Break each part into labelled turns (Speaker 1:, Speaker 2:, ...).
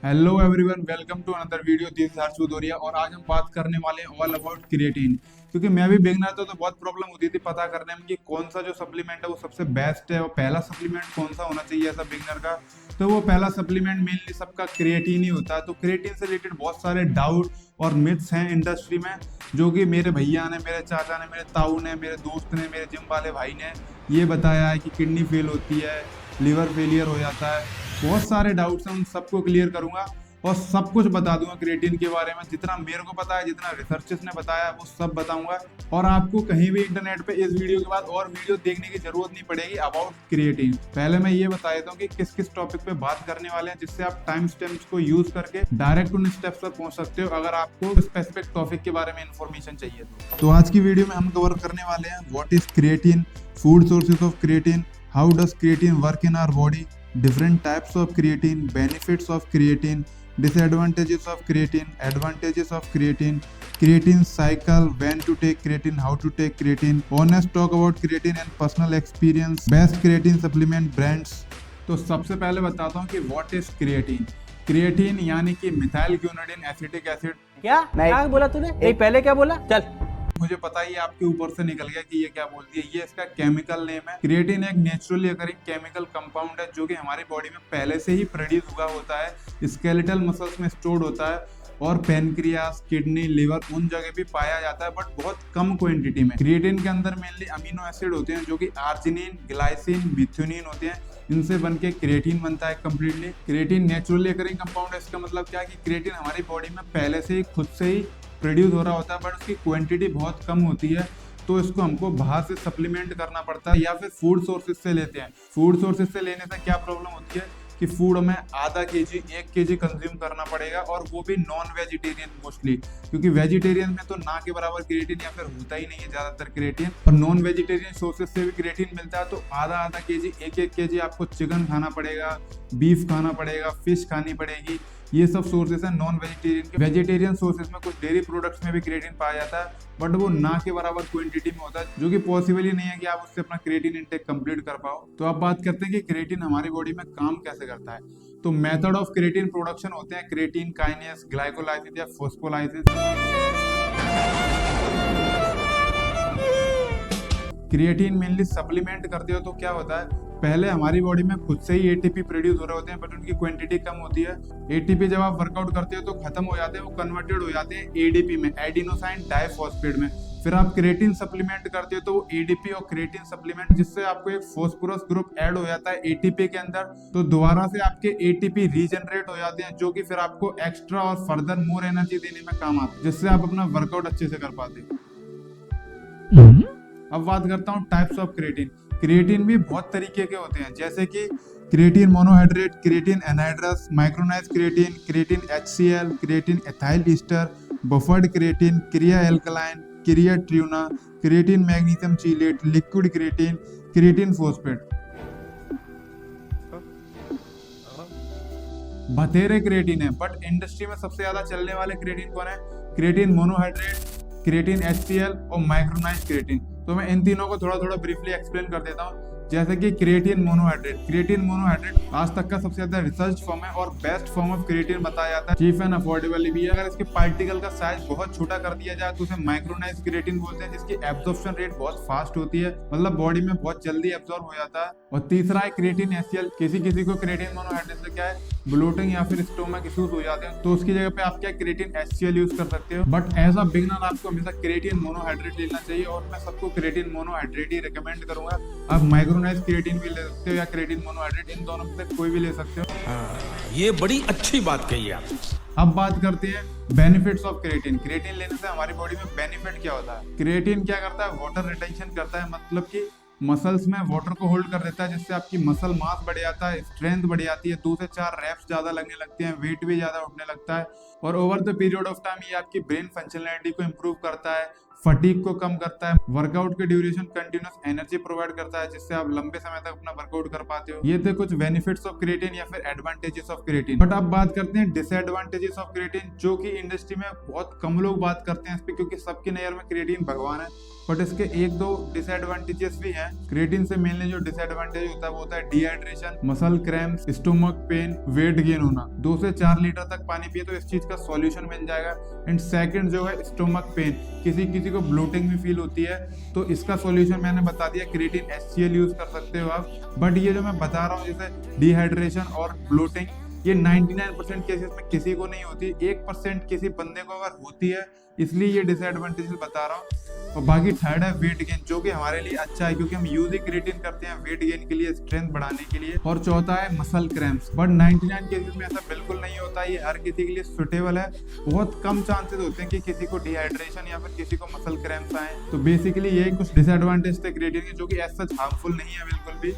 Speaker 1: Hello everyone, welcome to another video. This is Harsh Bhadauria और आज हम बात करने वाले हैं ऑल अबाउट क्रिएटिन। क्योंकि मैं भी बिगनर था तो बहुत प्रॉब्लम होती थी पता करने में कि कौन सा जो सप्लीमेंट है वो सबसे बेस्ट है और पहला सप्लीमेंट कौन सा होना चाहिए ऐसा बिगनर का। तो वो पहला सप्लीमेंट मेनली सबका क्रिएटिन ही होता है। तो क्रिएटिन से रिलेटेड बहुत सारे डाउट और मिथ्स हैं इंडस्ट्री में, जो कि मेरे भैया ने, मेरे चाचा ने, मेरे ताऊ ने, मेरे दोस्त ने, मेरे जिम वाले भाई ने ये बताया है कि किडनी फेल होती है, लिवर फेलियर हो जाता है। बहुत सारे डाउट्स हैं, उन सबको क्लियर करूंगा और सब कुछ बता दूंगा क्रिएटिन के बारे में। जितना मेरे को पता है, जितना रिसर्चर्स ने बताया है, वो सब बताऊंगा। और आपको कहीं भी इंटरनेट पे इस वीडियो के बाद और वीडियो देखने की जरूरत नहीं पड़ेगी अबाउट क्रिएटिन। पहले मैं ये बता देता हूँ कि किस किस टॉपिक पे बात करने वाले हैं, जिससे आप टाइम स्टैम्प्स को यूज करके डायरेक्ट उन स्टेप्स पर पहुंच सकते हो अगर आपको स्पेसिफिक टॉपिक के बारे में इंफॉर्मेशन चाहिए तो आज की वीडियो में हम कवर करने वाले हैं what is creatine, food sources of creatine, how does creatine work in our body, different types of creatine, benefits of creatine, disadvantages of creatine, advantages of creatine, creatine cycle, when to take creatine, how to take creatine, honest talk about creatine and personal experience, best creatine supplement brands। तो सबसे पहले बताता हूँ कि what is creatine. Creatine यानी कि methyl क्यूनोडिन acetic acid.
Speaker 2: क्या बोला तूने? नहीं, पहले क्या बोला? चल।
Speaker 1: मुझे पता ही आपके ऊपर से निकल गया कि ये क्या बोलती है। ये इसका केमिकल नेम है। क्रिएटिन एक नेचुरली अकरिंग केमिकल कंपाउंड है जो कि हमारी बॉडी में पहले से ही प्रोड्यूस हुआ होता है, स्केलेटल मसल्स में स्टोर्ड होता है और पेनक्रियास, किडनी, लिवर उन जगह भी पाया जाता है, बट बहुत कम क्वांटिटी में। क्रिएटिन के अंदर मेनली अमीनो एसिड होते हैं जो कि आर्जिनिन, ग्लाइसिन, मिथ्योनिन होते हैं। इनसे बनके क्रिएटिन बनता है completely. Creatine naturally occurring compound है। इसका मतलब क्या है कि क्रिएटिन हमारी बॉडी में पहले से ही खुद से ही प्रोड्यूस हो रहा होता है, बट उसकी क्वांटिटी बहुत कम होती है, तो इसको हमको बाहर से सप्लीमेंट करना पड़ता है या फिर फूड सोर्सेज से लेते हैं। फूड सोर्सेज से लेने से क्या प्रॉब्लम होती है कि फूड में आधा केजी 1 केजी कंज्यूम करना पड़ेगा, और वो भी नॉन वेजिटेरियन मोस्टली, क्योंकि वेजिटेरियन में तो ना के बराबर क्रिएटिन या फिर होता ही नहीं है ज्यादातर क्रिएटिन। और नॉन वेजिटेरियन सोर्सेज से भी क्रिएटिन मिलता है, तो आधा आधा केजी 1 केजी आपको चिकन खाना पड़ेगा, बीफ खाना पड़ेगा, फिश खानी पड़ेगी। ये सब सोर्सेज है नॉन वेजिटेरियन के। वेजिटेरियन सोर्सेज में कुछ डेयरी प्रोडक्ट्स में भी क्रिएटिन पाया जाता है, बट वो ना के बराबर क्वांटिटी में होता है, जो कि पॉसिबल ही नहीं है कि आप उससे अपना क्रिएटिन इंटेक कंप्लीट कर पाओ। तो अब बात करते हैं कि क्रिएटिन हमारी बॉडी में काम कैसे करता है। तो मेथड ऑफ क्रिएटिन प्रोडक्शन होते हैं क्रिएटिन काइनेस, ग्लाइकोलाइसिस या फोस्फोलाइसिस। क्रिएटिन मेनली सप्लीमेंट करते हो तो क्या होता है, पहले हमारी बॉडी में खुद से ही एटीपी प्रोड्यूस हो रहे होते हैं, बट उनकी क्वांटिटी कम होती है। एटीपी जब आप वर्कआउट करते हो तो खत्म हो जाते हैं, वो कन्वर्टेड हो जाते हैं एडीपी में, एडिनोसाइन डाइफॉस्फेट में। फिर आप क्रिएटिन सप्लीमेंट करते हो तो वो एडीपी और क्रिएटिन सप्लीमेंट, जिससे आपको एक फॉस्फोरस ग्रुप ऐड हो जाता है एटीपी के अंदर, तो दोबारा से आपके एटीपी रीजनरेट हो जाते हैं, जो कि फिर आपको एक्स्ट्रा और फर्दर मोर एनर्जी देने में काम आते हैं, जिससे आप अपना वर्कआउट अच्छे से कर पाते हो। अब बात करता हूँ टाइप्स ऑफ क्रिएटिन। क्रिएटिन भी बहुत तरीके के होते हैं, जैसे कि creatine monohydrate, creatine anhydrous, micronized creatine, creatine HCl, creatine ethyl ester, buffered creatine, kre alkalyn, क्रिया ट्रियूना, creatine magnesium chelate, liquid creatine, creatine phosphate. बथेरे क्रिएटिन है, बट इंडस्ट्री में सबसे ज्यादा चलने वाले क्रिएटिन कौन है? क्रिएटिन मोनोहाइड्रेट, क्रिएटिन HCl और माइक्रोनाइज क्रिएटिन। तो मैं इन तीनों को थोड़ा थोड़ा ब्रीफली एक्सप्लेन कर देता हूँ। जैसे कि क्रिएटिन मोनोहाइड्रेट। क्रिएटिन मोनोहाइड्रेट आज तक का सबसे ज्यादा रिसर्च फॉर्म है और बेस्ट फॉर्म ऑफ क्रिएटिन बताया जाता है। चीप एंड अफोर्डेबल भी है। अगर इसके पार्टिकल का साइज बहुत छोटा कर दिया जाए तो उसे माइक्रोनाइज क्रिएटिन बोलते हैं, जिसकी एब्जॉर्प्शन रेट बहुत फास्ट होती है, मतलब बॉडी में बहुत जल्दी एब्जॉर्ब हो जाता है। और तीसरा है क्रिएटिन HCl। किसी किसी को क्रिएटिन मोनोहाइड्रेट से क्या है, ब्लोटिंग या फिर स्टोमक इश्यूज हो जाते हैं, तो उसकी जगह पे आप क्या क्रिएटिन HCl यूज कर सकते हो। बट एज अ बिगिनर आपको हमेशा क्रिएटिन मोनोहाइड्रेट लेना चाहिए, और मैं सबको क्रिएटिन मोनोहाइड्रेट ही रिकमेंड करूंगा। आप माइक्रोनाइज क्रिएटिन भी ले सकते हो या क्रिएटिन मोनोहाइड्रेट, इन दोनों में से कोई भी ले सकते हो।
Speaker 3: ये बड़ी अच्छी बात कही आप।
Speaker 1: अब बात करते हैं बेनिफिट्स ऑफ क्रिएटिन। क्रिएटिन लेने से हमारी बॉडी में बेनिफिट क्या होता है? क्रिएटिन क्या करता है, वाटर रिटेंशन करता है, मतलब कि मसल्स में वाटर को होल्ड कर देता है, जिससे आपकी मसल मास बढ़ जाता है, स्ट्रेंथ बढ़ जाती है, 2 से 4 रेप्स ज्यादा लगने लगते हैं, वेट भी ज्यादा उठने लगता है। और over the period of time ये आपकी ब्रेन फंक्शनलिटी को इंप्रूव करता है, फटीग को कम करता है, वर्कआउट के ड्यूरेशन कंटिन्यूस एनर्जी प्रोवाइड करता है, जिससे आप लंबे समय तक अपना वर्कआउट कर पाते हो। ये थे कुछ बेनिफिट्स ऑफ क्रिएटिन या फिर एडवांटेजेस ऑफ क्रिएटिन। बट अब बात करते हैं डिसएडवांटेजेस ऑफ क्रिएटिन, जो कि इंडस्ट्री में बहुत कम लोग बात करते हैं इस पे, क्योंकि सबकी नजर में क्रिएटिन भगवान है। बट इसके एक दो डिसएडवांटेजेस भी हैं। क्रिएटिन से मेनली जो डिसएडवांटेज होता है वो होता है dehydration, muscle cramps, stomach pain, weight gain होना। 2 से 4 लीटर तक पानी पिए तो इस चीज का सॉल्यूशन मिल जाएगा। एंड सेकंड जो है स्टोमक पेन, किसी किसी को ब्लोटिंग भी फील होती है तो इसका सॉल्यूशन मैंने बता दिया, क्रिएटिन HCl यूज कर सकते हो आप। बट ये जो मैं बता रहा हूँ जैसे डिहाइड्रेशन और ब्लोटिंग, ये 99% केसेस में किसी को नहीं होती, 1% किसी बंदे को अगर होती है, इसलिए ये डिसएडवांटेजेस बता रहा हूँ। और बाकी थर्ड है वेट गेन, जो कि हमारे लिए अच्छा है क्योंकि हम यूज ही क्रिएटिन करते हैं वेट गेन के लिए, स्ट्रेंथ बढ़ाने के लिए। और चौथा है मसल क्रैम्प्स, बट 99 केसेस में ऐसा बिल्कुल नहीं होता, ये हर किसी के लिए सुटेबल है। बहुत कम चांसेस होते हैं कि किसी को डिहाइड्रेशन या फिर किसी को मसल क्रैम्प्स आए। तो बेसिकली यही कुछ डिसएडवांटेज थे क्रिएटिन के, जो कि एज सच हार्मफुल नहीं है बिल्कुल भी।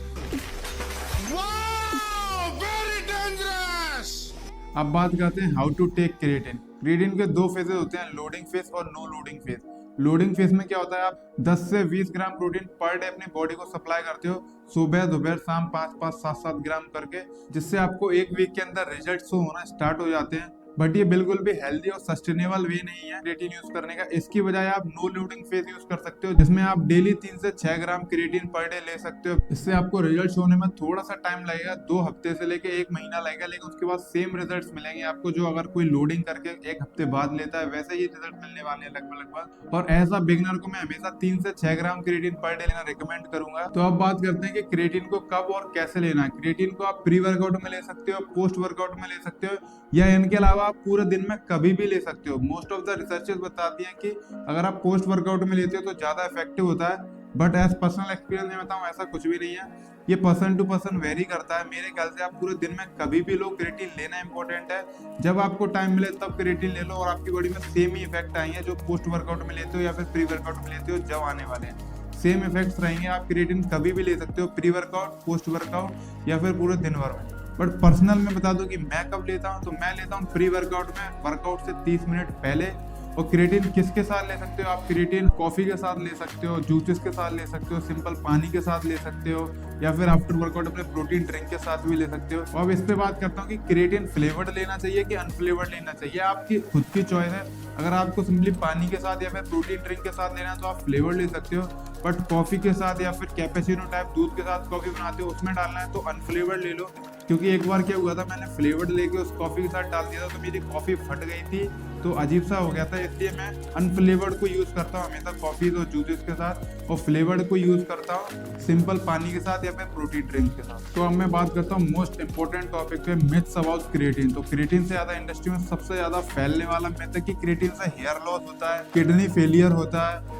Speaker 1: अब बात करते हैं how to take creatine. Creatine के 2 फेजेस होते हैं, लोडिंग फेज और no loading phase. Loading phase में क्या होता है, आप 10 से 20 ग्राम प्रोटीन पर डे अपनी बॉडी को सप्लाई करते हो, सुबह दोपहर शाम 5-5 7-7 ग्राम करके, जिससे आपको एक वीक के अंदर रिजल्ट शो होना स्टार्ट हो जाते हैं। बट ये बिल्कुल भी हेल्दी और सस्टेनेबल वे नहीं है क्रिएटिन यूज करने का। इसकी बजाय आप नो लोडिंग फेज यूज कर सकते हो, जिसमें आप डेली 3 से 6 ग्राम क्रिएटिन पर डे ले सकते हो। इससे आपको रिजल्ट होने में थोड़ा सा टाइम लगेगा, 2 हफ्ते से लेके 1 महीना लगेगा, लेकिन उसके बाद सेम रिजल्ट्स मिलेंगे आपको जो अगर कोई लोडिंग करके 1 हफ्ते बाद लेता है, वैसे ही रिजल्ट मिलने वाले हैं लगभग। और एज अ बिगिनर को मैं हमेशा 3 से 6 ग्राम क्रिएटिन पर डे लेना रिकमेंड करूंगा। तो अब बात करते हैं कि क्रिएटिन को कब और कैसे लेना है। क्रिएटिन को आप प्री वर्कआउट में ले सकते हो, पोस्ट वर्कआउट में ले सकते हो, या इनके अलावा आप पूरे दिन में कभी भी ले सकते हो। मोस्ट ऑफ द रिसर्चेस बताती हैं कि अगर आप पोस्ट वर्कआउट में लेते हो तो ज्यादा इफेक्टिव होता है। बट एज पर्सनल एक्सपीरियंस में बताऊं, ऐसा कुछ भी नहीं है, ये पर्सन टू पर्सन वेरी करता है। मेरे ख्याल से आप पूरे दिन में कभी भी लो, क्रिएटिन लेना इंपॉर्टेंट है। जब आपको टाइम मिले तब क्रिएटिन ले लो और आपकी बॉडी में सेम ही इफेक्ट आएंगे जो पोस्ट वर्कआउट में लेते हो या फिर प्री वर्कआउट में लेते हो, जब आने वाले हैं सेम इफेक्ट्स रहेंगे। आप क्रिएटिन कभी भी ले सकते हो, प्री वर्कआउट, पोस्ट वर्कआउट या फिर पूरे दिन भर में। बट पर्सनल में बता दूं कि मैं कब लेता हूं, तो मैं लेता हूं प्री वर्कआउट में, वर्कआउट से 30 मिनट पहले। और क्रिएटिन किसके साथ ले सकते हो आप, क्रिएटिन कॉफी के साथ ले सकते हो, जूसेस के साथ ले सकते हो, सिंपल पानी के साथ ले सकते हो, या फिर आफ्टर वर्कआउट अपने प्रोटीन ड्रिंक के साथ भी ले सकते हो। और अब इस पे बात करता हूँ कि क्रिएटिन फ्लेवर्ड लेना चाहिए कि अनफ्लेवर्ड लेना चाहिए, आपकी खुद की चॉइस है। अगर आपको सिंपली पानी के साथ या फिर प्रोटीन ड्रिंक के साथ लेना है तो आप फ्लेवर्ड ले सकते हो। बट कॉफी के साथ या फिर कैपेचिनो टाइप दूध के साथ कॉफी बनाते हो, उसमें डालना है तो अनफ्लेवर्ड ले लो। क्योंकि एक बार क्या हुआ था, मैंने फ्लेवर्ड लेके उस कॉफी के साथ डाल दिया था तो मेरी कॉफी फट गई थी, तो अजीब सा हो गया था। इसलिए मैं अनफ्लेवर्ड को यूज करता हूँ हमेशा कॉफी और जूसेस के साथ, और फ्लेवर्ड को यूज करता हूँ सिंपल पानी के साथ या फिर प्रोटीन ड्रिंक के साथ। तो अब मैं बात करता हूँ मोस्ट इंपोर्टेंट टॉपिक पे, मिथ्स अबाउट क्रिएटिन। तो क्रिएटिन से ज्यादा इंडस्ट्री में सबसे ज्यादा फैलने वाला मिथ है कि क्रिएटिन से हेयर लॉस होता है, किडनी फेलियर होता है।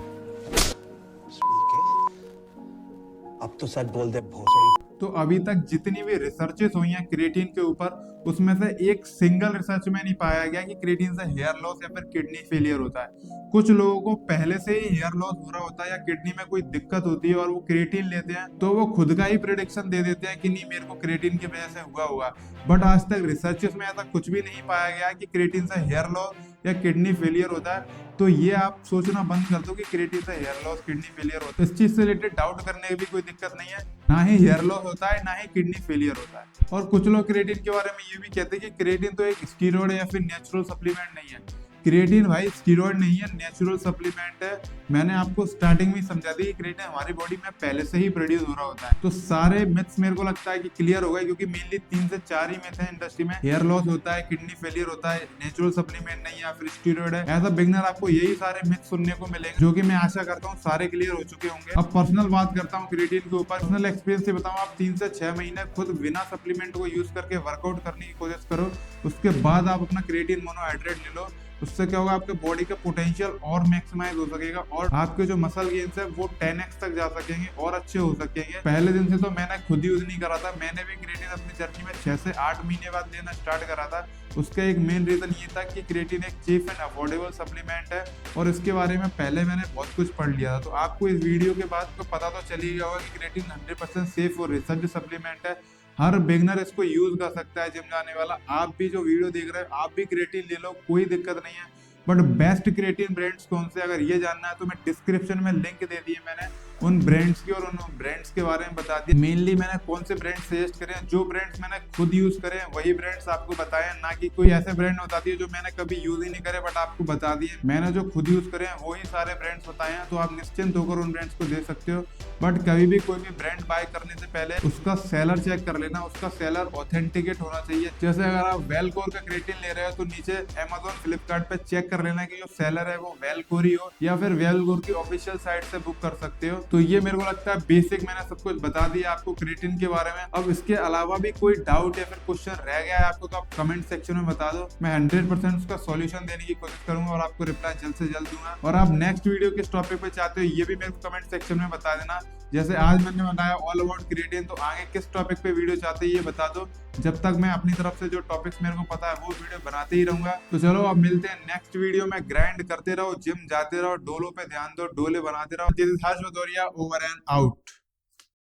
Speaker 4: अब तो सच बोल दे भोसड़ी।
Speaker 1: तो अभी तक जितनी भी रिसर्चेस हुई हैं क्रिएटिन के ऊपर, उसमें से एक सिंगल रिसर्च में नहीं पाया गया कि क्रिएटिन से हेयर लॉस या फिर किडनी फेलियर होता है। कुछ लोगों को पहले से ही हेयर लॉस हो रहा होता है या किडनी में कोई दिक्कत होती है और वो क्रिएटिन लेते हैं, तो वो खुद का ही प्रेडिक्शन दे देते हैं कि नहीं मेरे को क्रिएटिन की वजह से हुआ होगा। बट आज तक रिसर्चेस में ऐसा कुछ भी नहीं पाया गया कि क्रिएटिन से हेयर लॉस या किडनी फेलियर होता है। तो ये आप सोचना बंद कर दो कि क्रिएटिन से हेयर लॉस किडनी फेलियर होता है। इस चीज से रिलेटेड डाउट करने की भी कोई दिक्कत नहीं है, ना ही हेयर लॉस होता है ना ही किडनी फेलियर होता है। और कुछ लोग क्रिएटिन के बारे में ये भी कहते हैं कि क्रिएटिन तो एक स्टीरॉयड या फिर नेचुरल सप्लीमेंट नहीं है। क्रिएटिन भाई स्टीरॉयड नहीं है, नेचुरल सप्लीमेंट है। मैंने आपको स्टार्टिंग में समझा दी कि क्रिएटिन हमारी बॉडी में पहले से ही प्रोड्यूस हो रहा होता है। तो सारे मिथ्स मेरे को लगता है कि क्लियर हो गए, क्योंकि मेनली 3 से 4 ही मिथ है इंडस्ट्री में। हेयर लॉस होता है, किडनी फेलियर होता है, नेचुरल सप्लीमेंट नहीं या फिर स्टीरॉयड है। एज अ बिगिनर आपको यही सारे मिथ सुनने को मिलेंगे, जो कि मैं आशा करता हूँ सारे क्लियर हो चुके होंगे। अब पर्सनल बात करता हूँ क्रिएटिन के ऊपर। पर्सनल एक्सपीरियंस से बताऊँ, आप 3 से 6 महीने खुद बिना सप्लीमेंट को यूज करके वर्कआउट करने की कोशिश करो। उसके बाद आप अपना क्रिएटिन मोनोहाइड्रेट ले लो। उससे क्या होगा, आपके बॉडी का पोटेंशियल और मैक्सिमाइज हो सकेगा और आपके जो मसल गेन्स है वो 10x तक जा सकेंगे और अच्छे हो सकेंगे। पहले दिन से तो मैंने खुद यूज नहीं करा था, मैंने भी क्रिएटिन अपनी जर्नी में 6 से 8 महीने बाद लेना स्टार्ट करा था। उसका एक मेन रीजन ये था कि क्रिएटिन एक चीप एंड अफोर्डेबल सप्लीमेंट है और इसके बारे में पहले मैंने बहुत कुछ पढ़ लिया था। तो आपको इस वीडियो के बाद तो पता तो चल ही गया होगा कि क्रिएटिन 100% सेफ और रिसर्च सप्लीमेंट है। हर बिगनर इसको यूज कर सकता है, जिम जाने वाला। आप भी जो वीडियो देख रहे हो आप भी क्रिएटिन ले लो, कोई दिक्कत नहीं है। बट बेस्ट क्रिएटिन ब्रांड्स कौन से, अगर ये जानना है तो मैं डिस्क्रिप्शन में लिंक दे दिए मैंने, उन ब्रांड्स की और उन ब्रांड्स के बारे में बता दिया। मेनली मैंने कौन से ब्रांड सजेस्ट करे हैं, जो ब्रांड्स मैंने खुद यूज करे हैं वही ब्रांड्स आपको बताए हैं, ना कि कोई ऐसे ब्रांड बता दिए जो मैंने कभी यूज ही नहीं करे बट आपको बता दिए। मैंने जो खुद यूज करे हैं वही सारे ब्रांड्स बताए हैं, तो आप निश्चिंत होकर उन ब्रांड्स को दे सकते हो। बट कभी भी कोई भी ब्रांड बाय करने से पहले उसका सेलर चेक कर लेना, उसका सेलर ऑथेंटिकेट होना चाहिए। जैसे अगर आप वेलकोर का क्रेटिन ले रहे हो तो नीचे अमेजोन फ्लिपकार्ट पे चेक कर लेना कि जो सेलर है वो वेलकोर ही हो, या फिर वेलकोर की ऑफिशियल साइट से बुक कर सकते हो। तो ये मेरे को लगता है बेसिक मैंने सब कुछ बता दिया आपको क्रेटिन के बारे में। अब इसके अलावा भी कोई डाउट या फिर क्वेश्चन रह गया है आपको तो आप कमेंट सेक्शन में बता दो, मैं 100% उसका सॉल्यूशन देने की कोशिश करूंगा और आपको रिप्लाई जल्द से जल्द दूंगा। और आप नेक्स्ट वीडियो किस टॉपिक पे चाहते हो ये भी मेरे को कमेंट सेक्शन में बता देना। जैसे आज मैंने बताया ऑल अबाउट क्रिएटिन, तो आगे किस टॉपिक पे वीडियो चाहते हैं ये बता दो। जब तक मैं अपनी तरफ से जो टॉपिक्स मेरे को पता है वो वीडियो बनाते ही रहूंगा। तो चलो अब मिलते हैं नेक्स्ट वीडियो में। ग्राइंड करते रहो, जिम जाते रहो, डोलों पे ध्यान दो, डोले बनाते रहो। This is Harsh Bhadauria, over and out.